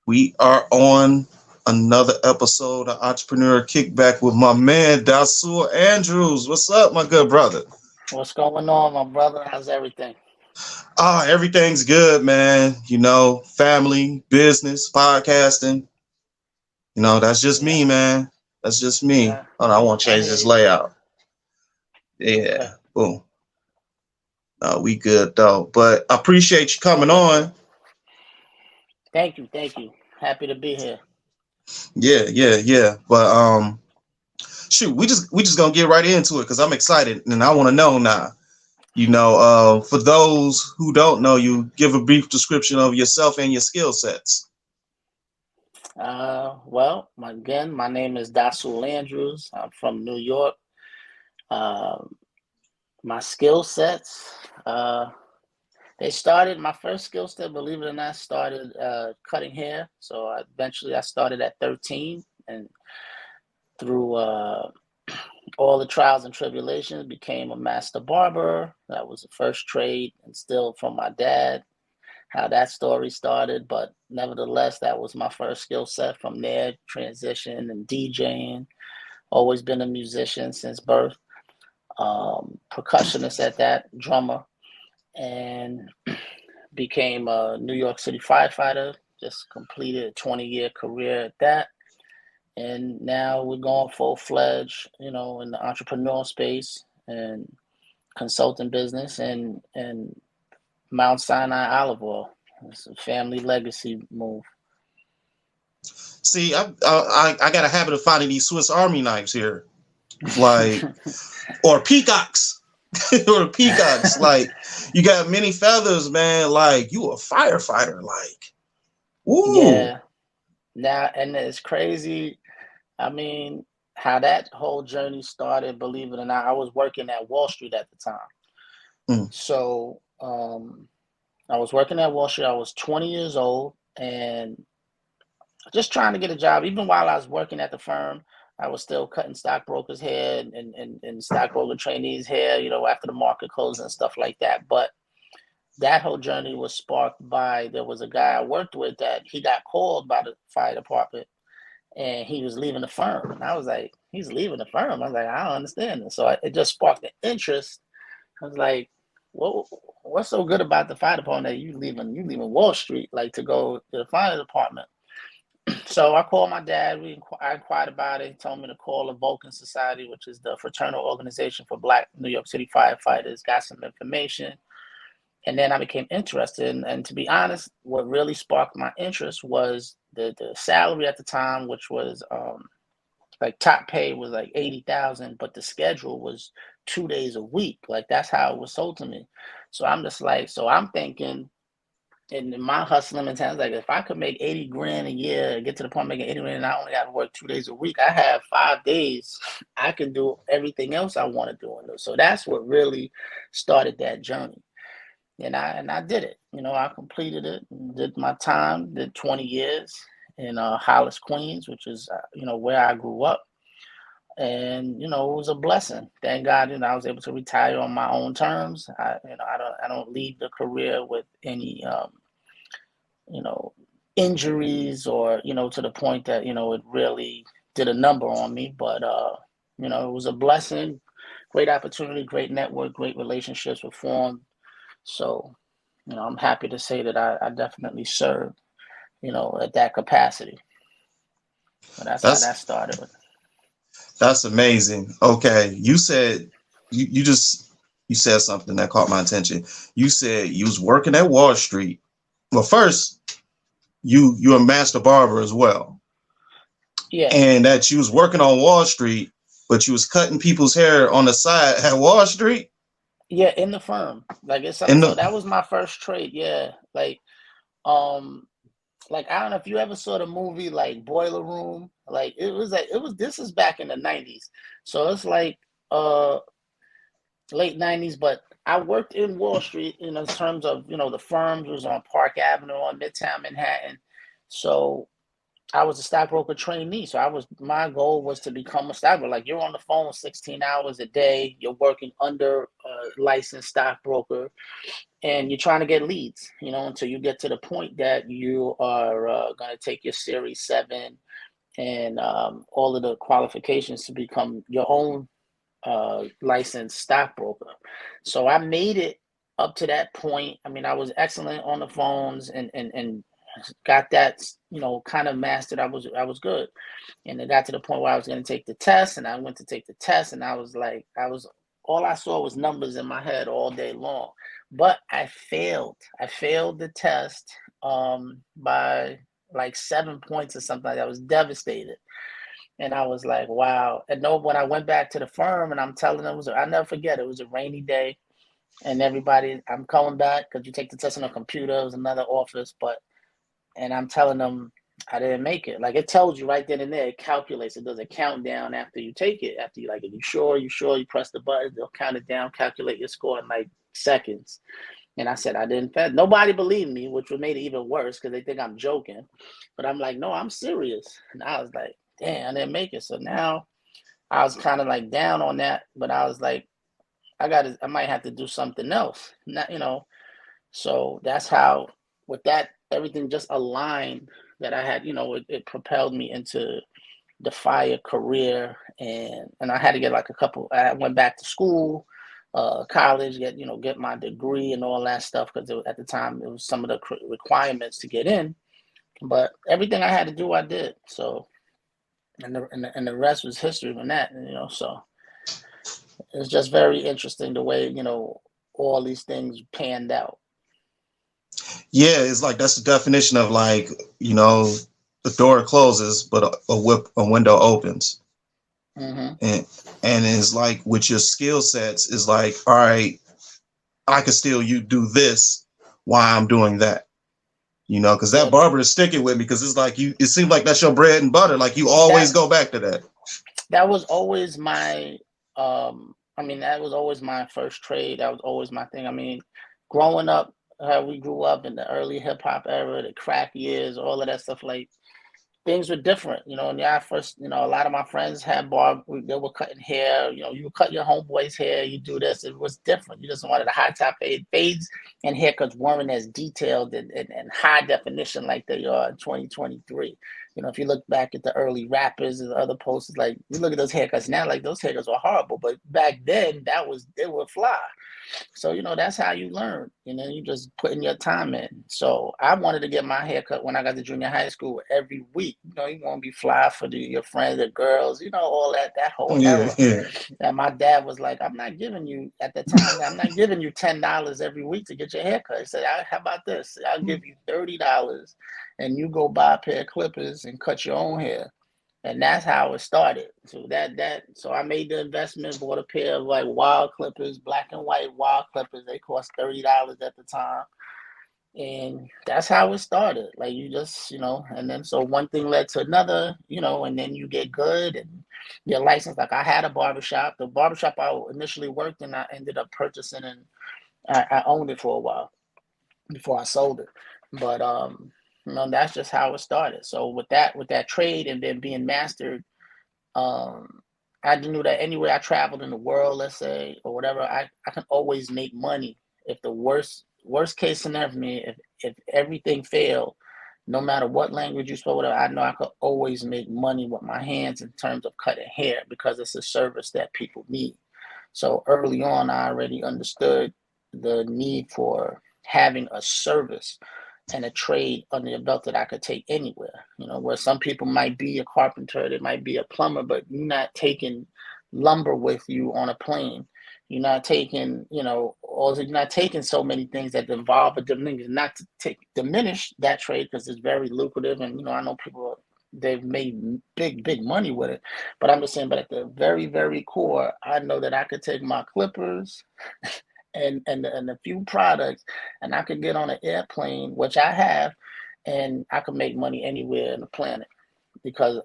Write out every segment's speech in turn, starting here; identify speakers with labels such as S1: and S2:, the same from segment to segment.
S1: We are on another episode of Entrepreneurial Kickback with my man Dasul Andrews. What's up, my good brother?
S2: What's going on, my brother? How's everything?
S1: Everything's good, man. Family, business, podcasting. That's just
S2: Yeah,
S1: me, man. That's just me.
S2: yeah.
S1: Hold on, I want to
S2: I
S1: change
S2: hear
S1: this
S2: you.
S1: layout.
S2: Okay.
S1: Yeah, boom. We good though. But I appreciate you
S2: Oh,
S1: coming
S2: yes, sir.
S1: on.
S2: Thank you. Thank you. Happy to be here.
S1: Yeah. But shoot, we just gonna get right into it because I'm excited and I want to know now. For those who don't know you, give a brief description of yourself and your skill sets.
S2: Again, my name is Dasul Andrews. I'm from New York. Um, my skill sets, my first skill set, believe it or not, started cutting hair. So eventually I started at 13 and through all the trials and tribulations, became a master barber. That was the first trade instilled from my dad, how that story started. But nevertheless, that was my first skill set. From there, transition and DJing. Always been a musician since birth. Percussionist at that, drummer, and became a New York City firefighter. Just completed a 20-year career at that. And now we're going full fledged, in the entrepreneurial space and consulting business and Mount Sinai Olive Oil. It's a family legacy move.
S1: See, I got a habit of finding these Swiss Army knives here, like or peacocks, or peacocks. Like you got many feathers, man. Like you a firefighter. Like, ooh,
S2: Yeah. Now, and it's crazy. I mean, how that whole journey started, believe it or not, I was working at Wall Street at the time.
S1: mm,
S2: So I was working at Wall Street. I was 20 years old and just trying to get a job. Even while I was working at the firm, I was still cutting stockbrokers' hair and stockbroker trainees' hair, after the market closed and stuff like that. But that whole journey was sparked by there was a guy I worked with that he got called by the fire department and he was leaving the firm. And I was like, he's leaving the firm. I was like, I don't understand this. So it just sparked the interest. I was like, well, what's so good about the fire department that you leaving Wall Street, like to go to the fire department? So I called my dad. I inquired about it. He told me to call the Vulcan Society, which is the fraternal organization for Black New York City firefighters. Got some information, and then I became interested. And to be honest, what really sparked my interest was the salary at the time, which was like top pay was like 80,000, but the schedule was 2 days a week. Like that's how it was sold to me. So I'm just like, so I'm thinking and in my hustling mentality, like if I could make 80 grand a year and get to the point of making 80 grand and I only got to work 2 days a week, I have 5 days. I can do everything else I want to do in those. So that's what really started that journey. And I did it. I completed it and did my time, did 20 years in Hollis, Queens, which is where I grew up. And it was a blessing. Thank God, I was able to retire on my own terms. I don't leave the career with any you know, injuries or, to the point that, it really did a number on me. But, it was a blessing, great opportunity, great network, great relationships were formed. So, I'm happy to say that I definitely served, at that capacity. But that's how that
S1: that's
S2: started.
S1: that's amazing. Okay, you said something that caught my attention. You said you was working at Wall Street. Well, first you're a master barber as well,
S2: Yeah.
S1: and that you was working on Wall Street, but you was cutting people's hair on the side at Wall Street.
S2: Yeah, in the firm. Like it's
S1: And
S2: so that was my first trade. Yeah. Um, I don't know if you ever saw the movie like Boiler Room. This is back in the 90s. So it's like uh late 90s, but I worked in Wall Street in terms of, the firms was on Park Avenue on Midtown Manhattan. So I was a stockbroker trainee, so my goal was to become a stockbroker. Like you're on the phone 16 hours a day, you're working under a licensed stockbroker, and you're trying to get leads, until you get to the point that you are going to take your Series 7 and all of the qualifications to become your own licensed stockbroker. So I made it up to that point. I mean, I was excellent on the phones and got that, kind of mastered. I was good. And it got to the point where I was going to take the test, and I went to take the test, and I was all I saw was numbers in my head all day long. But I failed. I failed the test by like 7 points or something. I was devastated. And I was like, wow. And no, when I went back to the firm and I'm telling them, I'll never forget, it was a rainy day. And everybody, I'm coming back because you take the test on a computer. It was another office, and I'm telling them I didn't make it. Like it tells you right then and there, it calculates. It does a countdown after you take it. After you, like, if you sure, you press the button, they'll count it down, calculate your score in like seconds. And I said I didn't fail. Nobody believed me, which would made it even worse because they think I'm joking. But I'm like, no, I'm serious. And I was like, damn, I didn't make it. So now I was kind of like down on that, but I was like, I might have to do something else. Not. So that's how, with that, everything just aligned that I had, it propelled me into the fire career. And I had to get like I went back to school, college, get my degree and all that stuff. Cause at the time it was some of the requirements to get in, but everything I had to do, I did. So, and the rest was history from that, so it's just very interesting the way, all these things panned out.
S1: Yeah, it's like that's the definition of like, the door closes, but a window opens.
S2: Mm-hmm.
S1: And it's like with your skill sets, is like, all right, I can still you do this while I'm doing that. Because that barber is sticking with me because it's like it seems like that's your bread and butter. Like you always go back to that.
S2: That was always my that was always my first trade. That was always my thing. I mean, growing up, how we grew up in the early hip hop era, the crack years, all of that stuff, like things were different, and yeah, first, a lot of my friends had they were cutting hair, you would cut your homeboy's hair, you do this, it was different. You just wanted a high top fades, and haircuts weren't as detailed and high definition like they are in 2023. If you look back at the early rappers and the other posters, like you look at those haircuts now, like those haircuts were horrible, but back then they were fly. So, that's how you learn. You just putting your time in. So I wanted to get my hair cut when I got to junior high school every week. You want to be fly for your friends, the girls, all that whole era.
S1: Yeah.
S2: And my dad was like, I'm not giving you, at the time, I'm not giving you $10 every week to get your hair cut. He said, how about this? I'll give you $30 and you go buy a pair of clippers and cut your own hair. And that's how it started. So I made the investment, bought a pair of like wild clippers, black and white wild clippers. They cost $30 at the time. And that's how it started. Like you just, and then so one thing led to another, and then you get good and your license. Like I had a barbershop. The barbershop I initially worked in, I ended up purchasing, and I owned it for a while before I sold it. But that's just how it started. So with that trade and then being mastered, I knew that anywhere I traveled in the world, let's say, or whatever, I can always make money. If the worst case scenario for me, if everything failed, no matter what language you spoke, whatever, I know I could always make money with my hands in terms of cutting hair because it's a service that people need. So early on, I already understood the need for having a service and a trade under your belt that I could take anywhere. Where some people might be a carpenter, they might be a plumber, but you're not taking lumber with you on a plane. You're not taking, or you're not taking so many things that involve a diminish, not to diminish that trade because it's very lucrative. And, I know people, they've made big money with it. But I'm just saying, but at the very, very core, I know that I could take my clippers and a few products, and I could get on an airplane, which I have, and I could make money anywhere in the planet because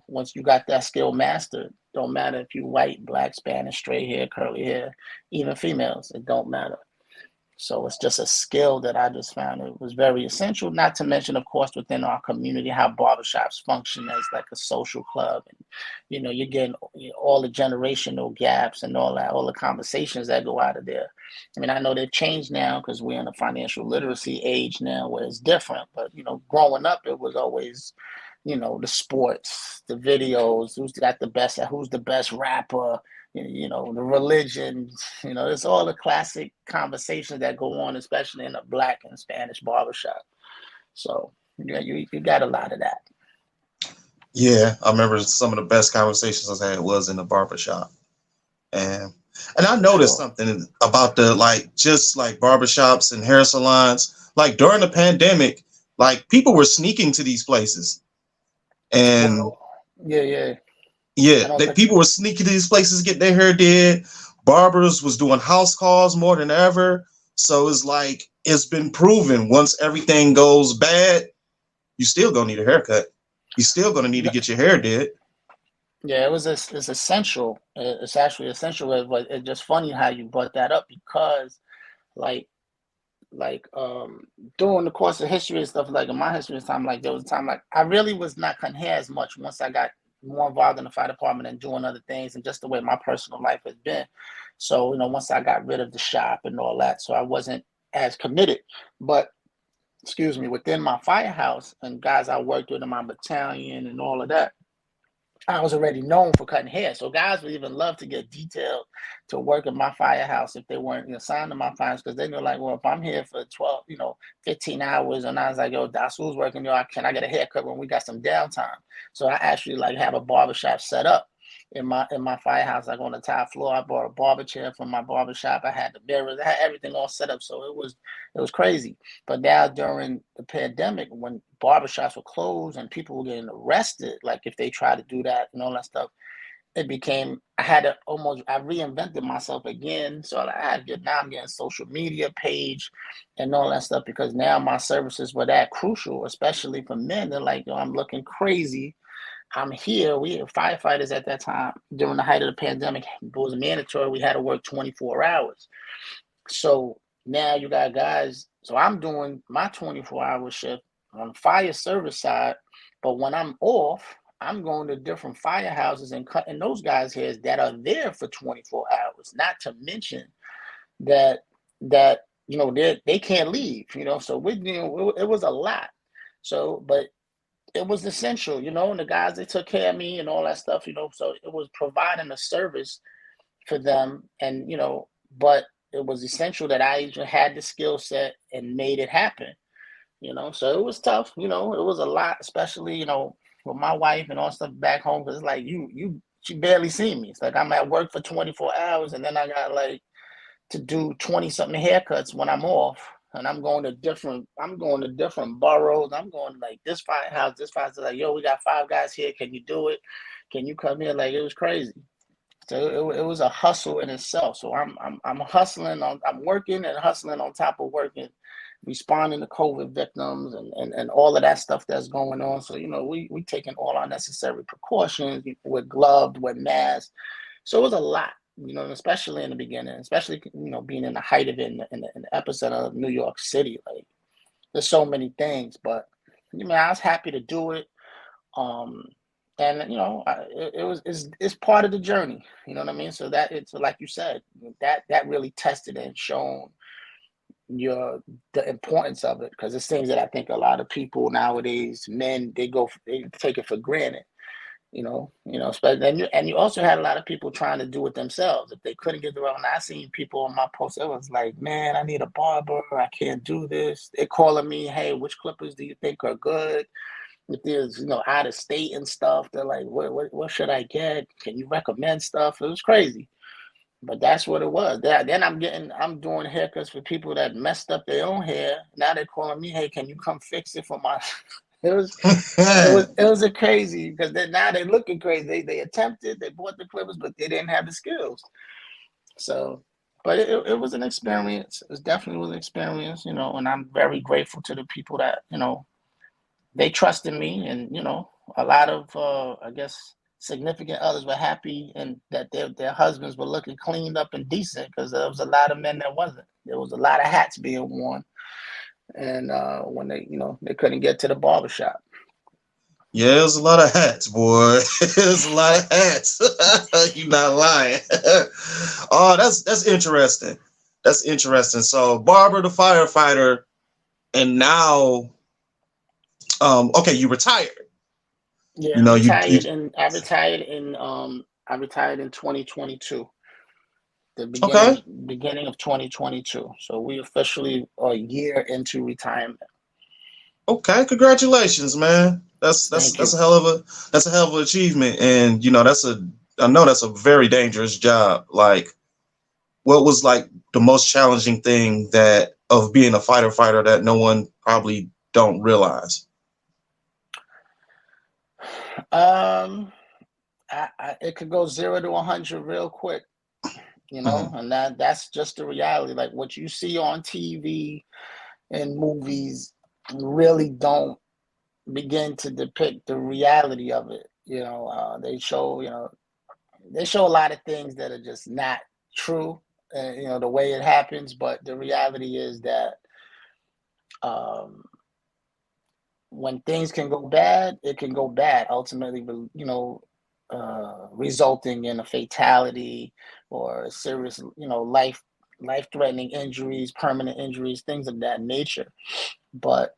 S2: once you got that skill mastered, don't matter if you white, black, Spanish, straight hair, curly hair, even females, it don't matter. So it's just a skill that I just found it was very essential. Not to mention, of course, within our community, how barbershops function as like a social club, and you're getting all the generational gaps and all that, all the conversations that go out of there. I mean, I know they've changed now because we're in a financial literacy age now where it's different. But growing up, it was always the sports, the videos, who's the best rapper, the religion, it's all the classic conversations that go on, especially in a Black and Spanish barbershop. So you got a lot of that.
S1: Yeah, I remember some of the best conversations I had was in the barbershop. And I noticed
S2: Sure.
S1: something about the just like barbershops and hair salons. Like during the pandemic, like people were sneaking to these places. And
S2: Well, yeah.
S1: yeah,
S2: I don't think.
S1: people were sneaking to these places to get their hair did. Barbers was doing house calls more than ever. So it's like it's been proven once everything goes bad, you still gonna need a haircut. You still gonna need to get your hair did.
S2: Yeah, it's essential. It's actually essential, but it's just funny how you brought that up because, like, during the course of history and stuff, like in my history of time, like there was a time like I really was not cutting hair as much once I got more involved in the fire department and doing other things and just the way my personal life has been. So, once I got rid of the shop and all that, so I wasn't as committed. But excuse me, within my firehouse and guys I worked with in my battalion and all of that, I was already known for cutting hair. So guys would even love to get detailed to work in my firehouse if they weren't assigned to my firehouse because they know like, well, if I'm here for 12, 15 hours and I was like, yo, Dasul's working, can I get a haircut when we got some downtime? So I actually like have a barbershop set up in my firehouse, like on the top floor. I bought a barber chair from my barbershop. I had the mirrors, I had everything all set up. So it was crazy. But now during the pandemic, when barbershops were closed and people were getting arrested, like if they try to do that and all that stuff, I reinvented myself again. So now I'm getting social media page and all that stuff because now my services were that crucial, especially for men. They're like, yo, I'm looking crazy. I'm here. We were firefighters at that time during the height of the pandemic. It was mandatory. We had to work 24 hours. So now you got guys. So I'm doing my 24-hour shift on the fire service side. But when I'm off, I'm going to different firehouses and cutting those guys' hairs that are there for 24 hours. Not to mention that they can't leave. So it was a lot. So, but it was essential, and the guys they took care of me and all that stuff, so it was providing a service for them, and but it was essential that I even had the skill set and made it happen, so it was tough, it was a lot, especially with my wife and all stuff back home because it's like she barely see me. It's like I'm at work for 24 hours and then I got like to do 20 something haircuts when I'm off. And I'm going to different boroughs. I'm going like this firehouse, like, yo, we got 5 guys here. Can you do it? Can you come here? Like it was crazy. So it was a hustle in itself. So I'm hustling I'm working and hustling on top of working, responding to COVID victims and all of that stuff that's going on. So, we taking all our necessary precautions. We're gloved, we're masked. So it was a lot. Especially in the beginning, especially, being in the height of it in the epicenter of New York City, like there's so many things, but I was happy to do it. And it's part of the journey, you know what I mean? So that it's like you said, that really tested and shown the importance of it because it's things that I think a lot of people nowadays, men, they take it for granted. Especially, and you also had a lot of people trying to do it themselves. If they couldn't get the right one, I seen people on my post. It was like, man, I need a barber. I can't do this. They're calling me, hey, which clippers do you think are good? If there's, out of state and stuff, they're like, what should I get? Can you recommend stuff? It was crazy, but that's what it was. Then I'm doing haircuts for people that messed up their own hair. Now they're calling me, hey, can you come fix it for my? It was a crazy because now they're looking crazy. They attempted, they bought the clippers, but they didn't have the skills. So, but it was an experience. It definitely was an experience, and I'm very grateful to the people that they trusted me, and a lot of I guess significant others were happy and that their husbands were looking cleaned up and decent because there was a lot of men that wasn't. there was a lot of hats being worn, and when they couldn't get to the barbershop.
S1: Yeah, there's a lot of hats, boy. There's a lot of hats. You're not lying. Oh, that's interesting. That's interesting. So Barbara the firefighter, and now, okay, you retired.
S2: Yeah,
S1: You know, you
S2: I retired in 2022, the
S1: okay.
S2: beginning of 2022. So we officially a year into retirement.
S1: Okay, congratulations, man. That's that's
S2: Thank
S1: that's
S2: you.
S1: a hell of a that's a hell of an achievement, and I know that's a very dangerous job. Like, what was like the most challenging thing that of being a fighter that no one probably don't realize?
S2: Um, it could go 0 to 100 real quick,
S1: Hmm.
S2: and that's just the reality. Like what you see on TV and movies really don't begin to depict the reality of it. They show a lot of things that are just not true, the way it happens. But the reality is that um, when things can go bad, it can go bad. Ultimately, resulting in a fatality or a serious, life threatening injuries, permanent injuries, things of that nature. But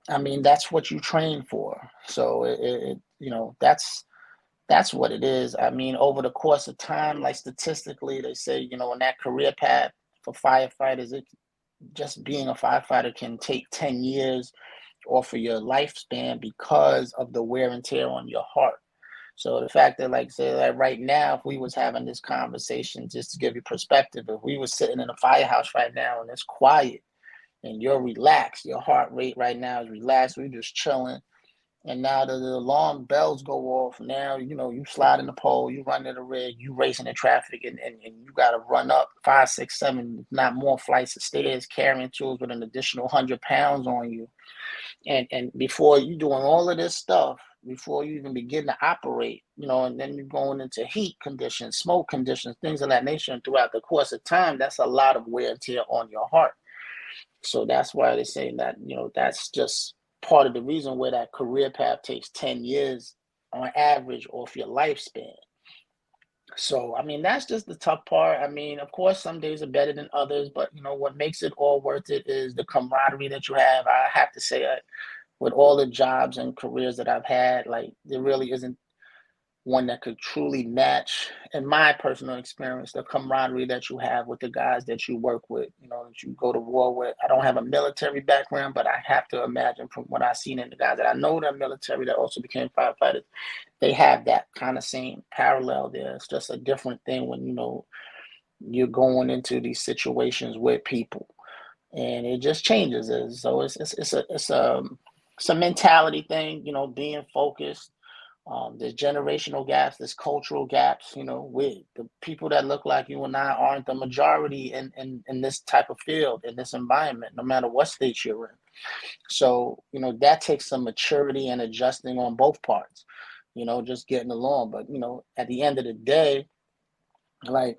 S2: I mean, that's what you train for. So that's what it is. I mean, over the course of time, like statistically, they say, in that career path for firefighters, it just being a firefighter can take 10 years off of your lifespan because of the wear and tear on your heart. So the fact that, like, say, like right now, if we was having this conversation, just to give you perspective, if we were sitting in a firehouse right now and it's quiet and you're relaxed, your heart rate right now is relaxed, we're just chilling, and now the alarm bells go off. Now, you slide in the pole, you run to the rig, you racing the traffic, and you got to run up 5, 6, 7, if not more flights of stairs, carrying tools with an additional 100 pounds on you. And before you doing all of this stuff, before you even begin to operate, and then you're going into heat conditions, smoke conditions, things of that nature. And throughout the course of time, that's a lot of wear and tear on your heart. So that's why they're saying that, that's just part of the reason where that career path takes 10 years on average off your lifespan. So, I mean, that's just the tough part. I mean, of course, some days are better than others, but what makes it all worth it is the camaraderie that you have. I have to say, with all the jobs and careers that I've had, like, there really isn't one that could truly match, in my personal experience, the camaraderie that you have with the guys that you work with, that you go to war with. I don't have a military background, but I have to imagine from what I've seen in the guys that I know that are military that also became firefighters, they have that kind of same parallel there. It's just a different thing when, you're going into these situations with people, and it just changes. So it's a mentality thing, being focused. There's generational gaps, there's cultural gaps. With the people that look like you and I aren't the majority in this type of field, in this environment, no matter what state you're in. So, that takes some maturity and adjusting on both parts, just getting along. But, at the end of the day, like,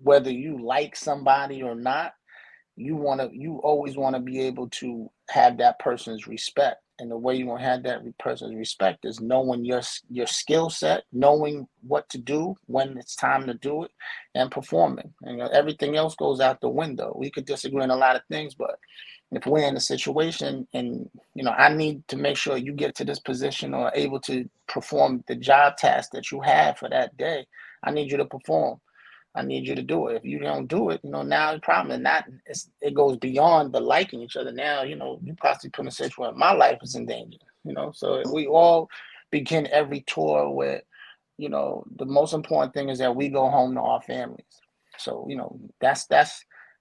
S2: whether you like somebody or not, you always want to be able to have that person's respect. And the way you want to have that person's respect is knowing your skill set, knowing what to do when it's time to do it, and performing. And everything else goes out the window. We could disagree on a lot of things, but if we're in a situation and I need to make sure you get to this position or able to perform the job task that you have for that day, I need you to perform. I need you to do it. If you don't do it, now the problem is not, it goes beyond the liking each other. Now, you possibly put in a situation where my life is in danger, so we all begin every tour with, the most important thing is that we go home to our families. So, that's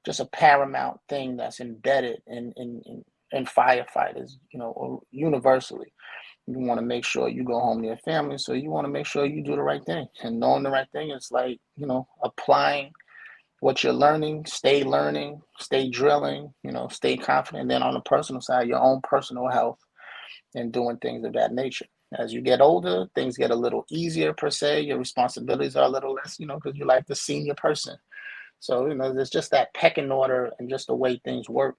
S2: just a paramount thing that's embedded in firefighters, or universally. You want to make sure you go home to your family, so you want to make sure you do the right thing. And knowing the right thing is like, applying what you're learning, stay drilling, stay confident. And then on the personal side, your own personal health and doing things of that nature. As you get older, things get a little easier per se. Your responsibilities are a little less, because you're like the senior person. So, there's just that pecking order and just the way things work.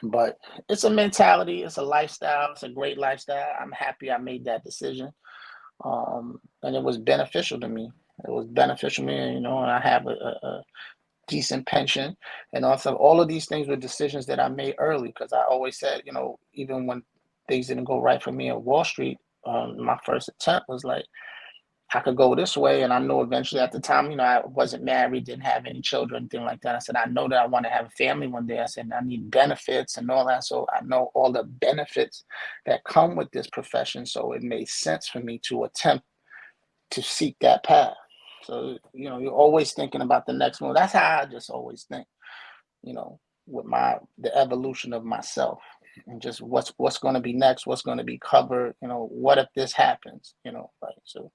S2: But it's a mentality, it's a lifestyle, it's a great lifestyle. I'm happy I made that decision. And it was beneficial to me. It was beneficial to me, and I have a decent pension. And also, all of these things were decisions that I made early because I always said, even when things didn't go right for me at Wall Street, my first attempt was like, I could go this way. And I know eventually at the time, I wasn't married, didn't have any children, anything like that. I said, I know that I want to have a family one day. I said, I need benefits and all that. So I know all the benefits that come with this profession. So it made sense for me to attempt to seek that path. So, you're always thinking about the next move. That's how I just always think, with the evolution of myself and just what's going to be next, what's going to be covered, what if this happens, like, so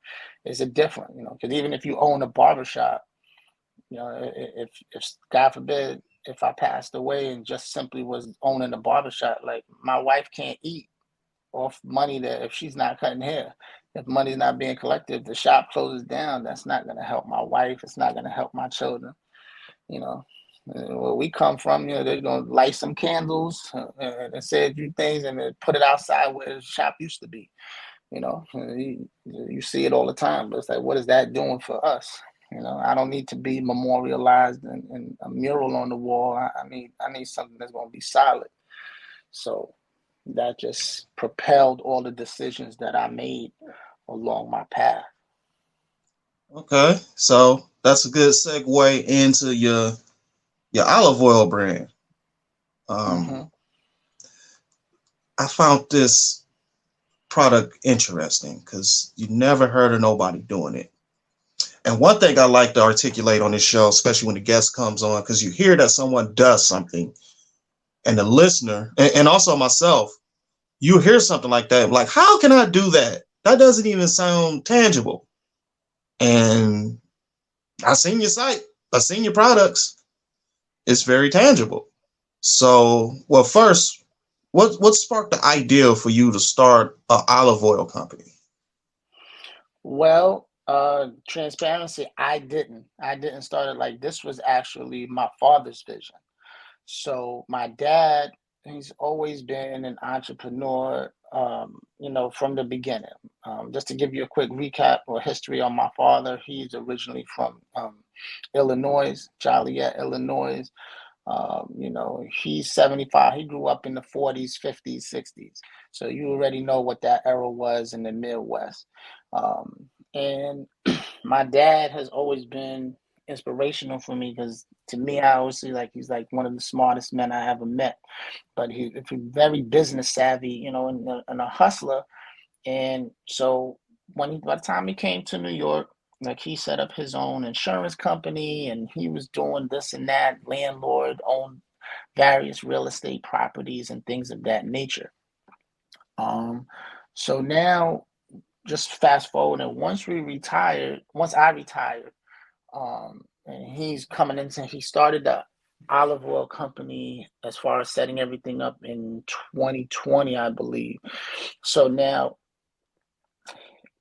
S2: is it different, because even if you own a barbershop, if God forbid, if I passed away and just simply was owning a barbershop, like my wife can't eat off money that if she's not cutting hair, if money's not being collected, if the shop closes down, that's not going to help my wife. It's not going to help my children. Where we come from, they're going to light some candles and say a few things and then put it outside where the shop used to be. You see it all the time, but it's like, what is that doing for us? I don't need to be memorialized and a mural on the wall. I need something that's going to be solid. So that just propelled all the decisions that I made along my path.
S1: Okay, so that's a good segue into your olive oil brand.
S2: Mm-hmm.
S1: I found this product interesting because you never heard of nobody doing it. And one thing I like to articulate on this show, especially when the guest comes on, because you hear that someone does something, and the listener, and also myself, you hear something like that, like, how can I do that? That doesn't even sound tangible. And I seen your site, I seen your products. It's very tangible. So, well, first, what sparked the idea for you to start an olive oil company?
S2: Well, transparency, I didn't start it. Like, this was actually my father's vision. So my dad, he's always been an entrepreneur, from the beginning. Just to give you a quick recap or history on my father, he's originally from Illinois, Joliet, Illinois. He's 75. He grew up in the 40s, 50s, 60s. So you already know what that era was in the Midwest. And my dad has always been inspirational for me because to me, I always see like he's like one of the smartest men I ever met. But he's very business savvy, and a hustler. And so by the time he came to New York, like he set up his own insurance company and he was doing this and that, landlord, owned various real estate properties and things of that nature. Um, so now just fast forward and once I retired, and he started the olive oil company as far as setting everything up in 2020, I believe. So now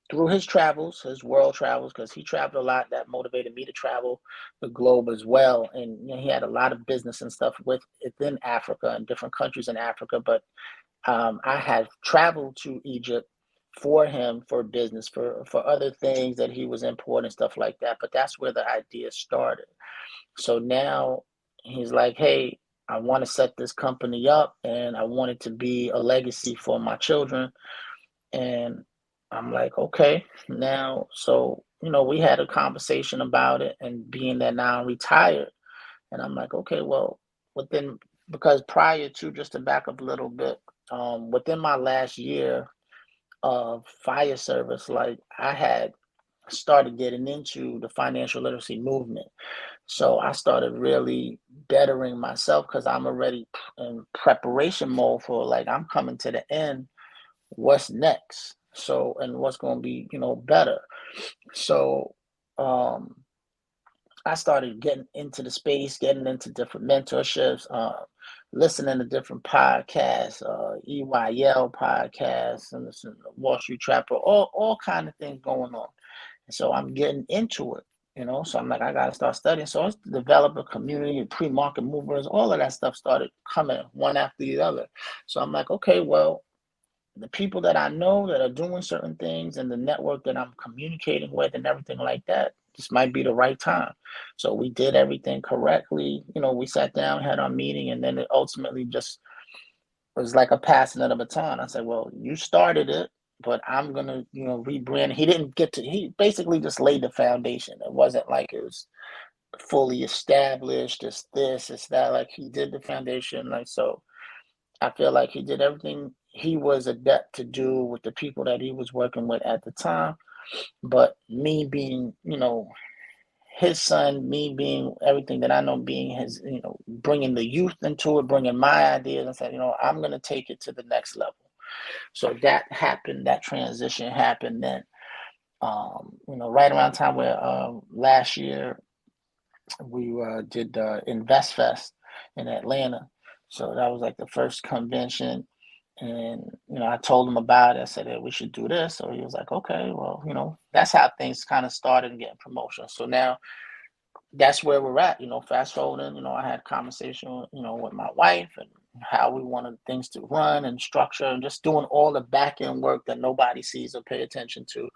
S2: through his travels, his world travels, because he traveled a lot, that motivated me to travel the globe as well. And he had a lot of business and stuff within Africa and different countries in Africa. But I had traveled to Egypt for him for business, for other things that he was importing, stuff like that. But that's where the idea started. So now he's like, hey, I want to set this company up and I want it to be a legacy for my children. And I'm like, okay, now, so, we had a conversation about it and being that now I'm retired. And I'm like, okay, well, because prior to, just to back up a little bit, within my last year of fire service, like I had started getting into the financial literacy movement. So I started really bettering myself because I'm already in preparation mode for like, I'm coming to the end. What's next? So, and what's going to be, better. So, I started getting into the space, getting into different mentorships, listening to different podcasts, EYL podcasts, and listen to Wall Street Trapper, all kind of things going on. And so I'm getting into it. So I'm like, I gotta start studying. So I developed a community, pre-market movers, all of that stuff started coming one after the other. So I'm like, okay, well, the people that I know that are doing certain things and the network that I'm communicating with and everything like that, this might be the right time. So we did everything correctly. We sat down, had our meeting, and then it ultimately just was like a passing of the baton. I said, well, you started it, but I'm gonna, rebrand. He didn't get to, he basically just laid the foundation. It wasn't like it was fully established, it's this, it's that. Like he did the foundation. Like so I feel like he did everything he was adept to do with the people that he was working with at the time. But me being, his son, me being everything that I know, being his, bringing the youth into it, bringing my ideas and saying, I'm going to take it to the next level. So that happened, that transition happened then, right around the time where last year we did Invest Fest in Atlanta. So that was like the first convention. And, I told him about it. I said, hey, we should do this. So he was like, okay, well, that's how things kind of started and getting promotion. So now that's where we're at, fast forwarding, I had conversation, with my wife and how we wanted things to run and structure and just doing all the back end work that nobody sees or pay attention to,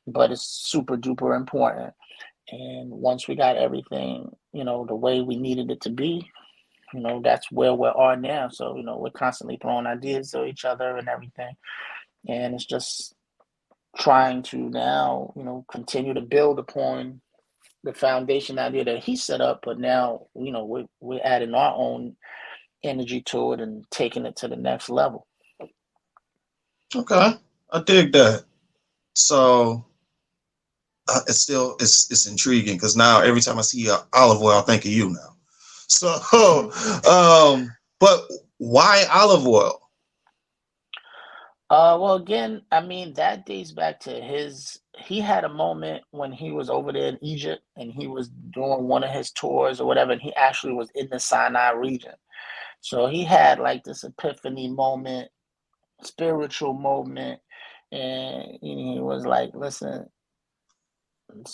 S2: but it's super duper important. And once we got everything, the way we needed it to be, that's where we are now. So, we're constantly throwing ideas to each other and everything. And it's just trying to now, continue to build upon the foundation idea that he set up, but now, we're adding our own energy to it and taking it to the next level.
S1: Okay, I dig that. So it's intriguing because now every time I see olive oil, I think of you now. So, but why olive oil?
S2: Well, again, I mean, that dates back to he had a moment when he was over there in Egypt and he was doing one of his tours or whatever, and he actually was in the Sinai region. So he had like this epiphany moment, spiritual moment, and he was like, listen,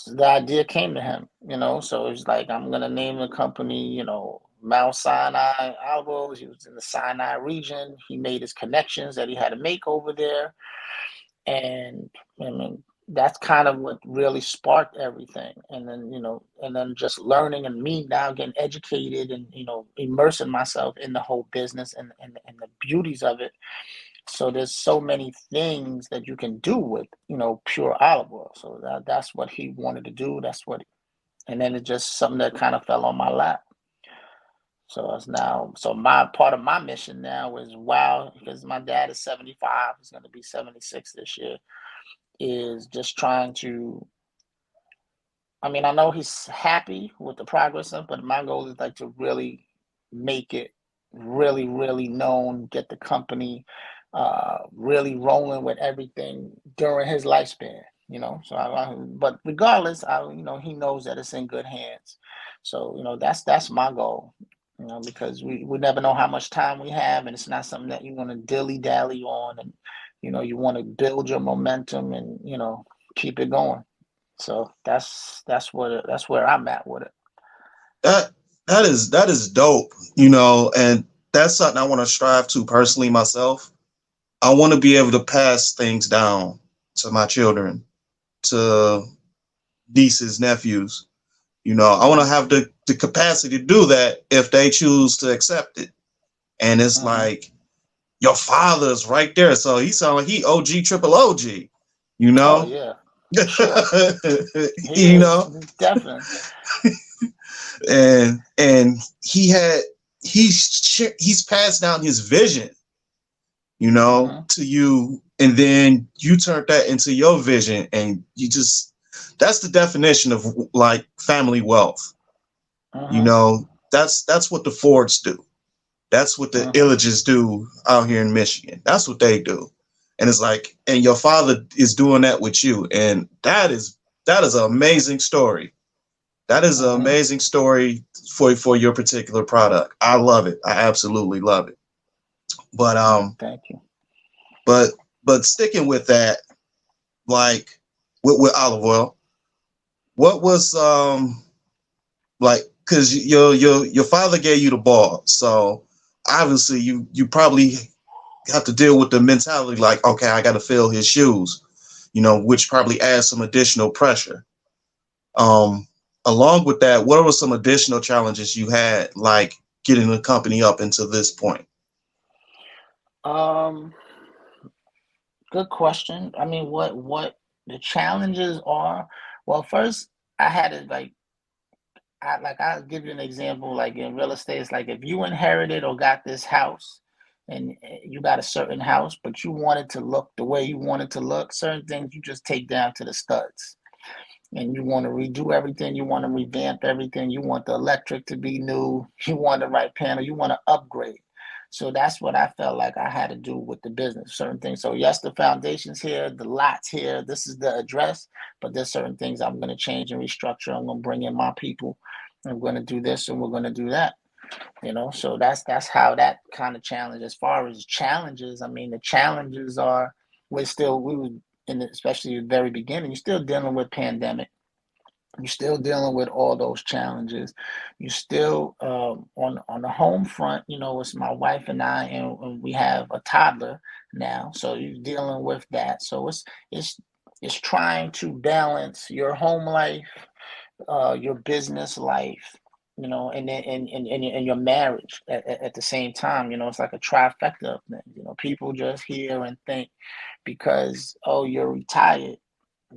S2: the idea came to him, so it's like, I'm going to name the company, Mount Sinai Olive Oil. He was in the Sinai region. He made his connections that he had to make over there. And I mean, that's kind of what really sparked everything. And then, and then just learning and me now getting educated and, immersing myself in the whole business and the beauties of it. So there's so many things that you can do with, pure olive oil. So that's what he wanted to do. And then it's just something that kind of fell on my lap. So my part of my mission now is, wow, because my dad is 75, he's going to be 76 this year, is just trying to, I mean, I know he's happy with the progress of, but my goal is like to really make it really, really known, get the company really rolling with everything during his lifespan, So, but regardless, he knows that it's in good hands. So, that's my goal, because we never know how much time we have, and it's not something that you want to dilly dally on, and you want to build your momentum and keep it going. So that's where I'm at with it.
S1: That is dope, and that's something I want to strive to personally myself. I want to be able to pass things down to my children, to nieces, nephews. I want to have the capacity to do that if they choose to accept it. And it's like, your father's right there. So he sound like he OG triple OG,
S2: Oh yeah, sure. He
S1: you
S2: is,
S1: know,
S2: definitely.
S1: and he's passed down his vision, to you, and then you turned that into your vision, and that's the definition of like family wealth. That's what the Fords do. That's what the Illages do out here in Michigan. That's what they do. And it's like, and your father is doing that with you. And that is an amazing story. That is an amazing story for your particular product. I love it. I absolutely love it. But
S2: thank you.
S1: But sticking with that, like with olive oil, what was like, because your father gave you the ball, so obviously you probably have to deal with the mentality like, okay, I got to fill his shoes, which probably adds some additional pressure. Um, Along with that, what were some additional challenges you had, like getting the company up into this point?
S2: Um, Good question. I mean, what the challenges are? Well, first I had to I'll give you an example. Like in real estate, it's like if you inherited or got this house, and you got a certain house, but you want it to look the way you want it to look, certain things you just take down to the studs, and you want to redo everything, you want to revamp everything, you want the electric to be new, you want the right panel, you want to upgrade. So that's what I felt like I had to do with the business, certain things. So yes, the foundation's here, the lot's here, this is the address, but there's certain things I'm going to change and restructure. I'm going to bring in my people. I'm going to do this and we're going to do that. So that's how that kind of challenge. As far as challenges, I mean, the challenges are we were in the, especially the very beginning, you're still dealing with pandemic. You're still dealing with all those challenges. You still on the home front. It's my wife and I, and we have a toddler now. So you're dealing with that. So it's trying to balance your home life, your business life, and then and your marriage at the same time. It's like a trifecta of things. People just hear and think because, oh, you're retired,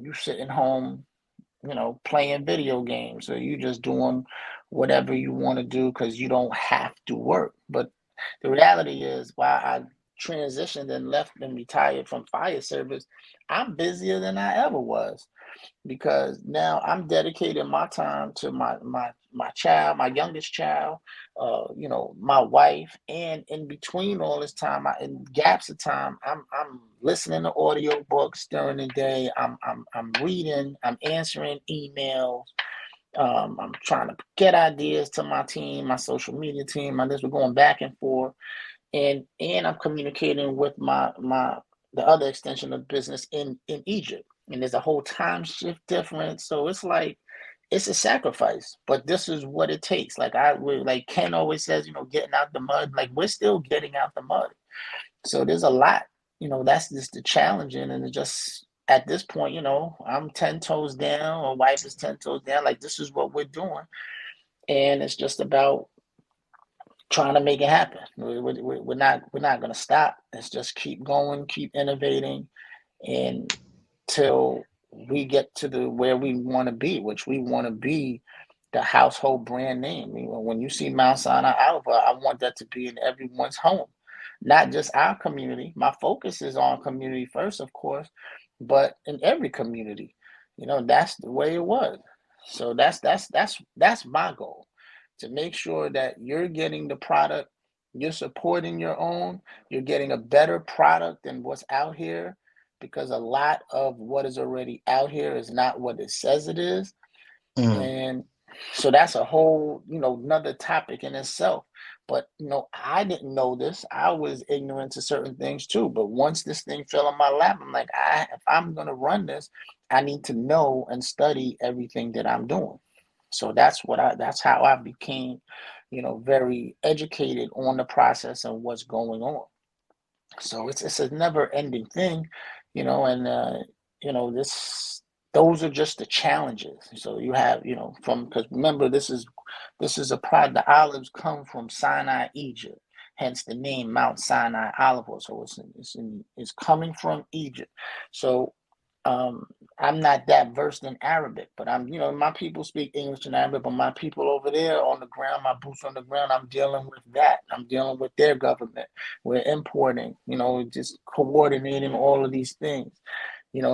S2: you're sitting home, playing video games, or you just doing whatever you want to do because you don't have to work. But the reality is, while I transitioned and left and retired from fire service, I'm busier than I ever was because now I'm dedicating my time to my child, my youngest child, my wife, and in between all this time, in gaps of time, I'm listening to audio books during the day. I'm reading. I'm answering emails. I'm trying to get ideas to my team, my social media team. We're going back and forth, and I'm communicating with my the other extension of business in Egypt. And there's a whole time shift difference. So it's like it's a sacrifice, but this is what it takes. Like Ken always says, getting out the mud. Like we're still getting out the mud. So there's a lot. That's just the challenging, and it just at this point, I'm 10 toes down, or wife is 10 toes down. Like this is what we're doing, and it's just about trying to make it happen. We're not going to stop. Let's just keep going, keep innovating, and till we get to the where we want to be, which we want to be the household brand name. When you see Mount Sinai Olive Oil, I want that to be in everyone's home, not just our community. My focus is on community first, of course, but in every community. That's the way it was. So that's my goal, to make sure that you're getting the product, you're supporting your own, you're getting a better product than what's out here, because a lot of what is already out here is not what it says it is.
S1: Mm,
S2: And so that's a whole, another topic in itself. But, I didn't know this. I was ignorant to certain things too. But once this thing fell on my lap, I'm like, if I'm going to run this, I need to know and study everything that I'm doing. So that's how I became, very educated on the process and what's going on. So it's a never ending thing, and this those are just the challenges. So you have, from, because remember, this is a product. The olives come from Sinai, Egypt, hence the name Mount Sinai Olive Oil. So it's coming from Egypt. So um, I'm not that versed in Arabic, but my people speak English and Arabic, but my people over there on the ground, my boots on the ground, I'm dealing with that. I'm dealing with their government. We're importing, just coordinating all of these things,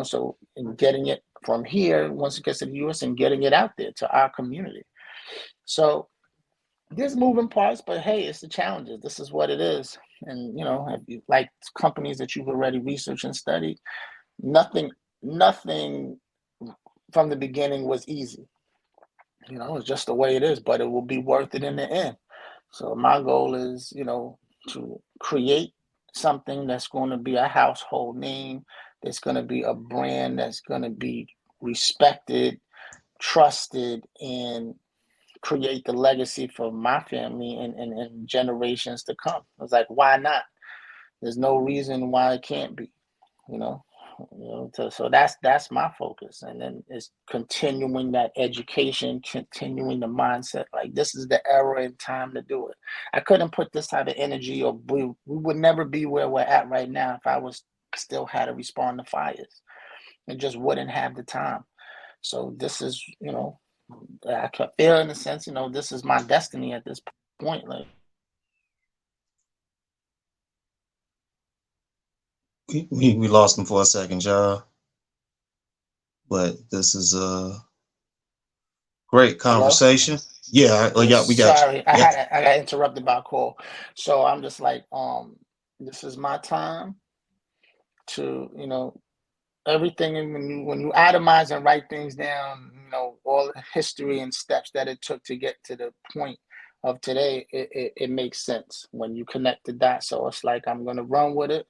S2: so and getting it from here once it gets to the US and getting it out there to our community. So there's moving parts, but hey, it's the challenges. This is what it is. And if you like companies that you've already researched and studied, nothing from the beginning was easy. It's just the way it is, but it will be worth it in the end. So my goal is, to create something that's going to be a household name, that's going to be a brand that's going to be respected, trusted and create the legacy for my family and generations to come. I was like, why not? There's no reason why it can't be, you know. So that's my focus, and then it's continuing that education, continuing the mindset. Like, this is the era and time to do it. I couldn't put this type of energy, or we would never be where we're at right now if I was still had to respond to fires. It just wouldn't have the time. So this is, I can feel in a sense, this is my destiny at this point. Like,
S1: we lost him for a second, y'all. But this is a great conversation.
S2: hello?
S1: Yeah,
S2: Yes,
S1: we got you.
S2: sorry,
S1: Yeah.
S2: I got interrupted by a call. So I'm just like, this is my time to, everything. And when you itemize and write things down, all the history and steps that it took to get to the point of today, it makes sense when you connect the dots. So it's like, I'm gonna run with it.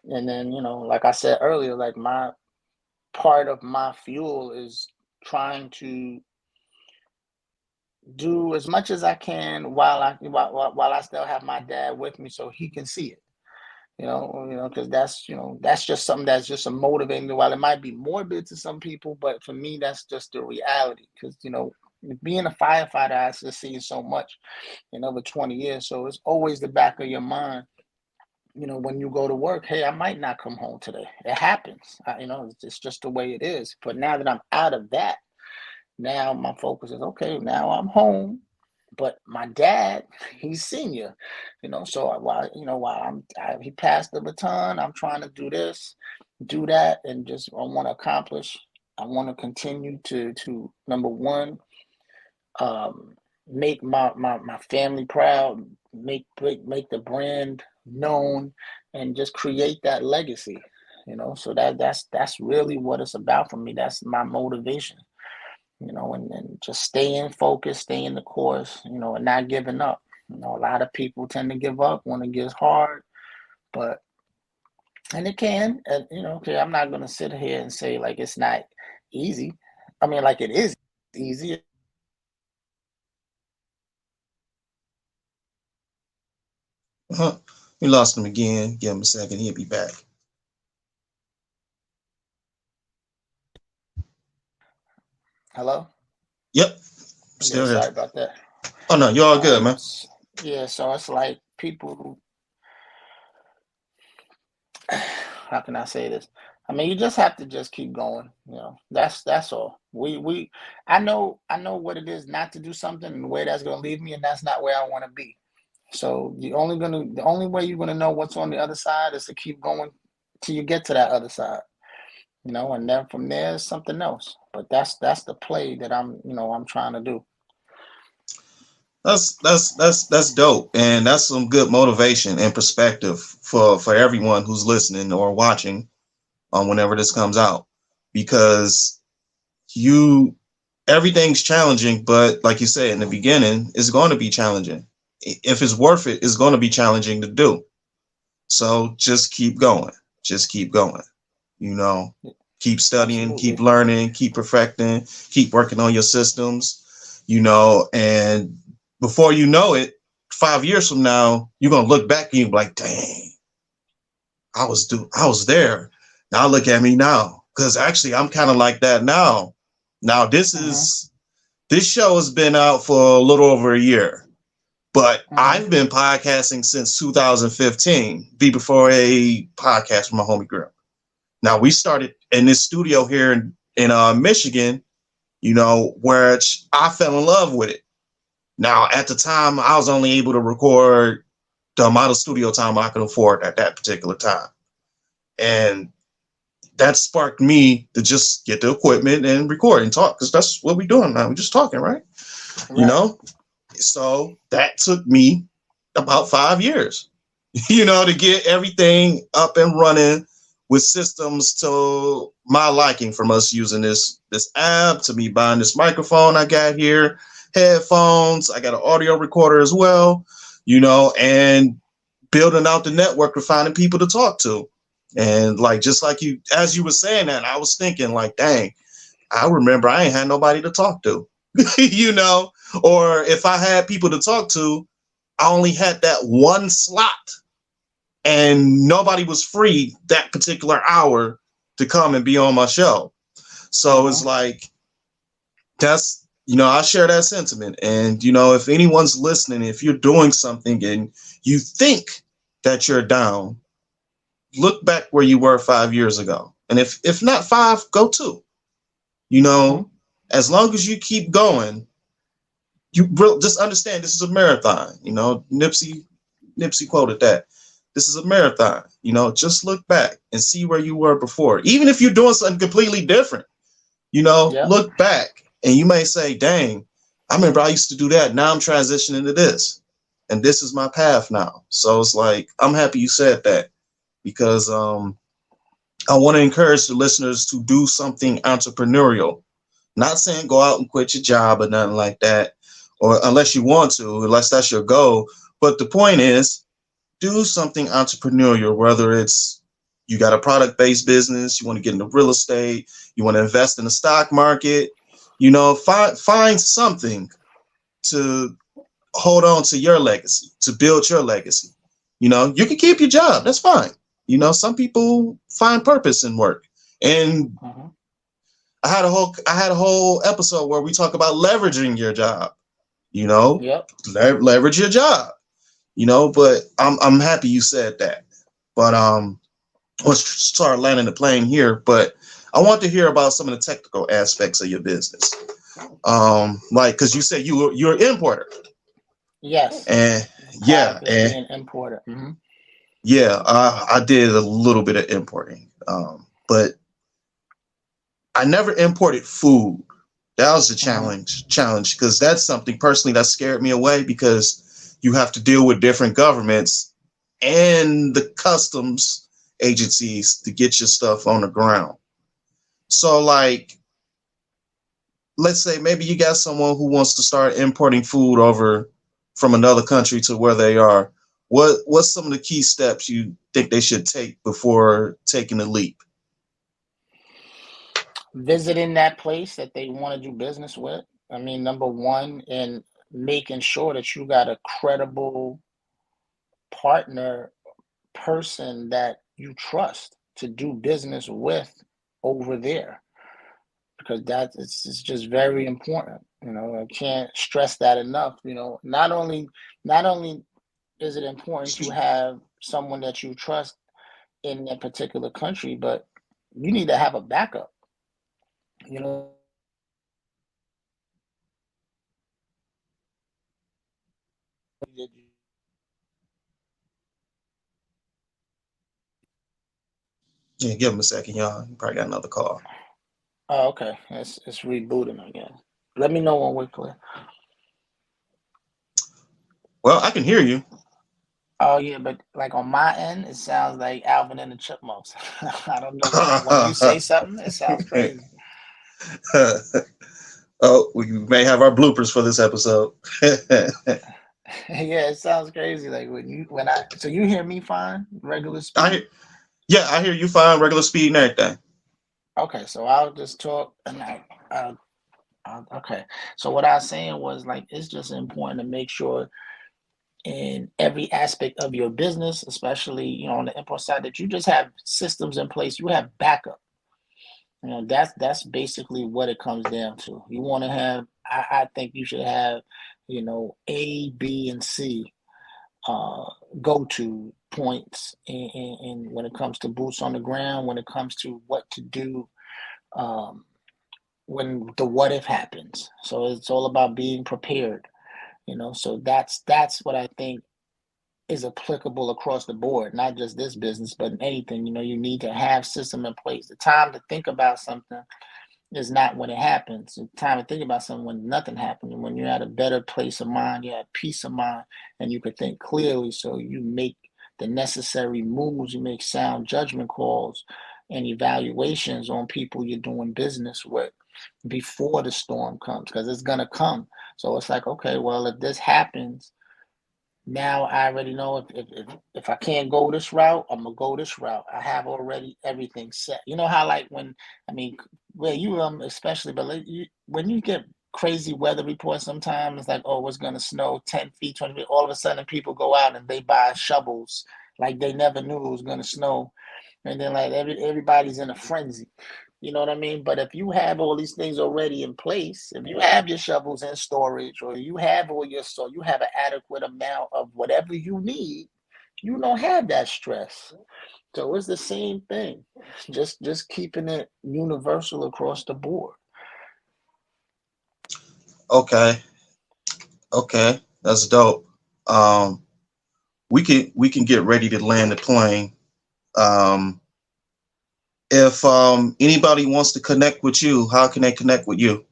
S2: And then, like I said earlier, like, my part of my fuel is trying to do as much as I can while I still have my dad with me, so he can see it. Because that's just something that's just a motivating. While it might be morbid to some people, but for me, that's just the reality. Because being a firefighter, I just seen so much in over 20 years, so it's always the back of your mind. When you go to work, hey, I might not come home today. It happens. It's just the way it is. But now that I'm out of that, now my focus is, okay, now I'm home, but my dad, he's senior, so while he passed the baton, I'm trying to do this, do that, and just I want to accomplish. I want to continue to number one, make my family proud, make the brand known, and just create that legacy. So that's really what it's about for me. That's my motivation. And just staying focused, staying the course, and not giving up. A lot of people tend to give up when it gets hard, and it can, and okay, I'm not gonna sit here and say like it's not easy. I mean, like, it is easy.
S1: We lost him again. Give him a second. He'll be back.
S2: Hello?
S1: Yep.
S2: Yeah,
S1: Still here.
S2: sorry about that.
S1: Oh no, you're all good, man.
S2: Yeah, so it's like people, how can I say this? I mean, you just have to just keep going. That's all. I know what it is not to do something and where that's gonna leave me, and that's not where I want to be. So the only way you're gonna know what's on the other side is to keep going till you get to that other side. And then from there is something else. But that's the play that I'm trying to do.
S1: That's dope, and that's some good motivation and perspective for everyone who's listening or watching whenever this comes out, because everything's challenging, but like you said in the beginning, it's going to be challenging. If it's worth it, it's going to be challenging to do. So just keep going. Just keep going. Keep studying,
S2: Absolutely.
S1: keep learning, keep perfecting, keep working on your systems, and before you know it, 5 years from now, you're going to look back and you're like, dang, I was there. Now look at me now. Cause actually I'm kind of like that now. Now this show has been out for a little over a year, but I've been podcasting since 2015, before a podcast from my homie Grill. Now we started in this studio here in Michigan, where I fell in love with it. Now, at the time, I was only able to record the amount of studio time I could afford at that particular time. And that sparked me to just get the equipment and record and talk, because that's what we're doing now. We're just talking, right? So that took me about 5 years, to get everything up and running with systems to my liking, from us using this app, to me buying this microphone I got here, headphones, I got an audio recorder as well, and building out the network of finding people to talk to. And like, just like as you were saying that, I was thinking like, dang, I remember I ain't had nobody to talk to, you know, or if I had people to talk to, I only had that one slot and nobody was free that particular hour to come and be on my show. So it's
S2: Uh-huh.
S1: like, that's, I share that sentiment. And, if anyone's listening, if you're doing something and you think that you're down, look back where you were 5 years ago. And if not five, go two. You
S2: Uh-huh.
S1: know, as long as you keep going, just understand this is a marathon. Nipsey quoted that. This is a marathon. Just look back and see where you were before. Even if you're doing something completely different,
S2: Yep.
S1: look back and you may say, dang, I remember I used to do that. Now I'm transitioning to this. And this is my path now. So it's like, I'm happy you said that because I want to encourage the listeners to do something entrepreneurial. Not saying go out and quit your job or nothing like that, or unless you want to, unless that's your goal. But the point is, do something entrepreneurial, whether it's you got a product-based business, you want to get into real estate, you want to invest in the stock market, find something to hold on to your legacy, to build your legacy. You can keep your job, that's fine. Some people find purpose in work. And
S2: Uh-huh.
S1: I had a whole episode where we talk about leveraging your job, you know,
S2: Yep.
S1: leverage your job, but I'm happy you said that. But let's start landing the plane here. But I want to hear about some of the technical aspects of your business. Like, because you said you're an importer.
S2: Yes.
S1: And yeah,
S2: Product is
S1: and
S2: being imported. Mm-hmm.
S1: yeah, I did a little bit of importing, but I never imported food. That was the
S2: Uh-huh.
S1: challenge, because that's something personally that scared me away, because you have to deal with different governments and the customs agencies to get your stuff on the ground. So, like, let's say maybe you got someone who wants to start importing food over from another country to where they are. What's some of the key steps you think they should take before taking the leap?
S2: Visiting that place that they want to do business with. I mean, number one, and making sure that you got a credible partner, person that you trust to do business with over there, because it's just very important. I can't stress that enough. Not only is it important to have someone that you trust in that particular country, but you need to have a backup. You know,
S1: Yeah, give them a second, y'all. You probably got another call.
S2: oh, okay. It's rebooting again. Let me know when we're clear.
S1: Well, I can hear you.
S2: Oh yeah, but like on my end, it sounds like Alvin and the Chipmunks. I don't know why. When you say something, it sounds crazy.
S1: Oh, we may have our bloopers for this episode.
S2: Yeah, it sounds crazy. Like so you hear me fine, regular
S1: I
S2: speed.
S1: Yeah, I hear you fine, regular speed and everything.
S2: Okay, so I'll just talk and okay. So what I was saying was like it's just important to make sure in every aspect of your business, especially on the import side, that you just have systems in place. You have backup. That's basically what it comes down to. You want to have. I think you should have, A, B, and C uh, go to points, and when it comes to boots on the ground, when it comes to what to do um, when the what if happens. So it's all about being prepared. So that's what I think is applicable across the board, not just this business, but in anything. You need to have system in place. The time to think about something is not when it happens. The time to think about something when nothing happened, and when you're at a better place of mind, you have peace of mind, and you can think clearly. So you make the necessary moves, you make sound judgment calls and evaluations on people you're doing business with before the storm comes, because it's gonna come. So it's like, okay, well, if this happens, now I already know if I can't go this route, I'm gonna go this route. I have already everything set. You know how like when I mean where you especially, but when you get crazy weather reports, sometimes it's like, oh, it's gonna snow 10 feet, 20 feet. All of a sudden, people go out and they buy shovels like they never knew it was gonna snow, and then like everybody's in a frenzy. You know what I mean? But if you have all these things already in place, if you have your shovels in storage, or you have all your so you have an adequate amount of whatever you need, you don't have that stress. So it's the same thing, just keeping it universal across the board.
S1: Okay, okay, that's dope. Um, we can get ready to land the plane. Um, if anybody wants to connect with you, how can they connect with you?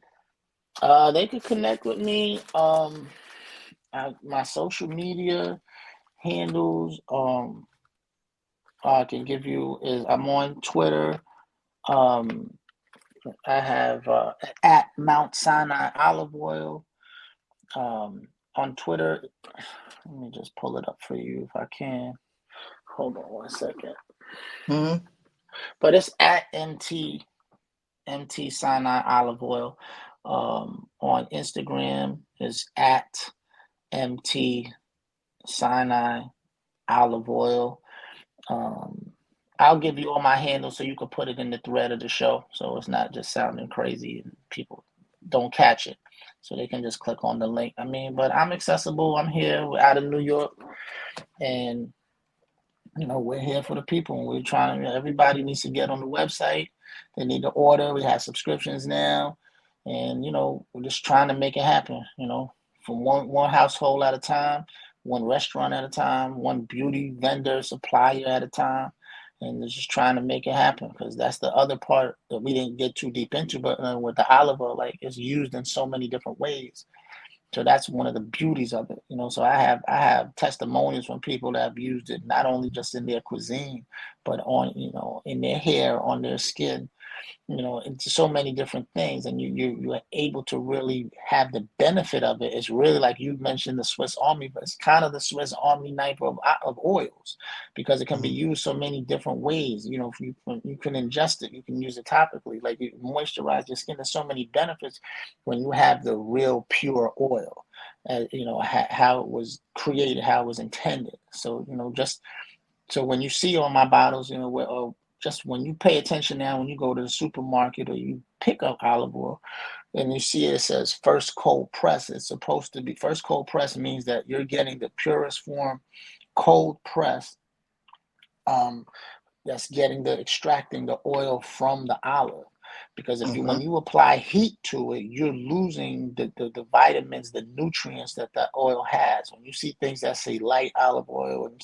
S2: They could connect with me. My social media handles. I can give you is I'm on Twitter. Um, I have at Mount Sinai Olive Oil. On Twitter, let me just pull it up for you if I can. Hold on 1 second.
S1: Hmm.
S2: But it's at MT Sinai Olive Oil. On Instagram is at MT Sinai Olive Oil. I'll give you all my handles so you can put it in the thread of the show, so it's not just sounding crazy and people don't catch it. So they can just click on the link. I mean, but I'm accessible. I'm here. We're out of New York, and we're here for the people. We're trying. Everybody needs to get on the website. They need to order. We have subscriptions now, and we're just trying to make it happen. From one household at a time, one restaurant at a time, one beauty vendor supplier at a time, and just trying to make it happen, because that's the other part that we didn't get too deep into. But with the olive oil, like, it's used in so many different ways. So that's one of the beauties of it. So I have testimonials from people that have used it not only just in their cuisine, but on in their hair, on their skin, into so many different things, and you're able to really have the benefit of it. It's really like you mentioned the Swiss Army, but it's kind of the Swiss Army knife of oils, because it can be used so many different ways. If you can ingest it, you can use it topically, like you moisturize your skin. There's so many benefits when you have the real pure oil, how it was created, how it was intended. So just so when you see on my bottles, just when you pay attention now, when you go to the supermarket or you pick up olive oil and you see it says first cold press, it's supposed to be first cold press means that you're getting the purest form, cold press, that's extracting the oil from the olive. Because when you apply heat to it, you're losing the vitamins, the nutrients that oil has. When you see things that say light olive oil, when you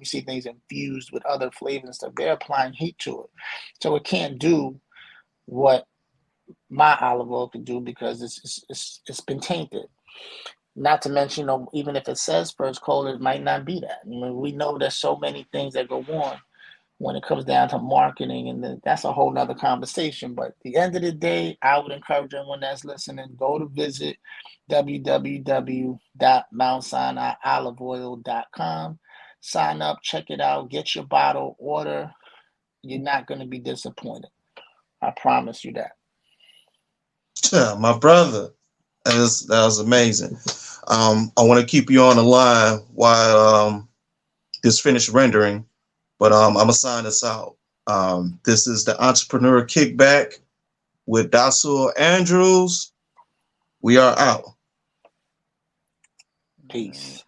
S2: see things infused with other flavors and stuff, they're applying heat to it. So it can't do what my olive oil can do, because it's been tainted. Not to mention, even if it says first cold, it might not be that. We know there's so many things that go on when it comes down to marketing, and that's a whole nother conversation. But at the end of the day, I would encourage everyone that's listening, go to visit www.mountsinaioliveoil.com. Sign up, check it out, get your bottle, order. You're not going to be disappointed. I promise you that.
S1: Yeah, my brother, that was amazing. I want to keep you on the line while this finished rendering, but I'm gonna sign this out. This is the Entrepreneurial Kickback with Dasul Andrews. We are out.
S2: Peace.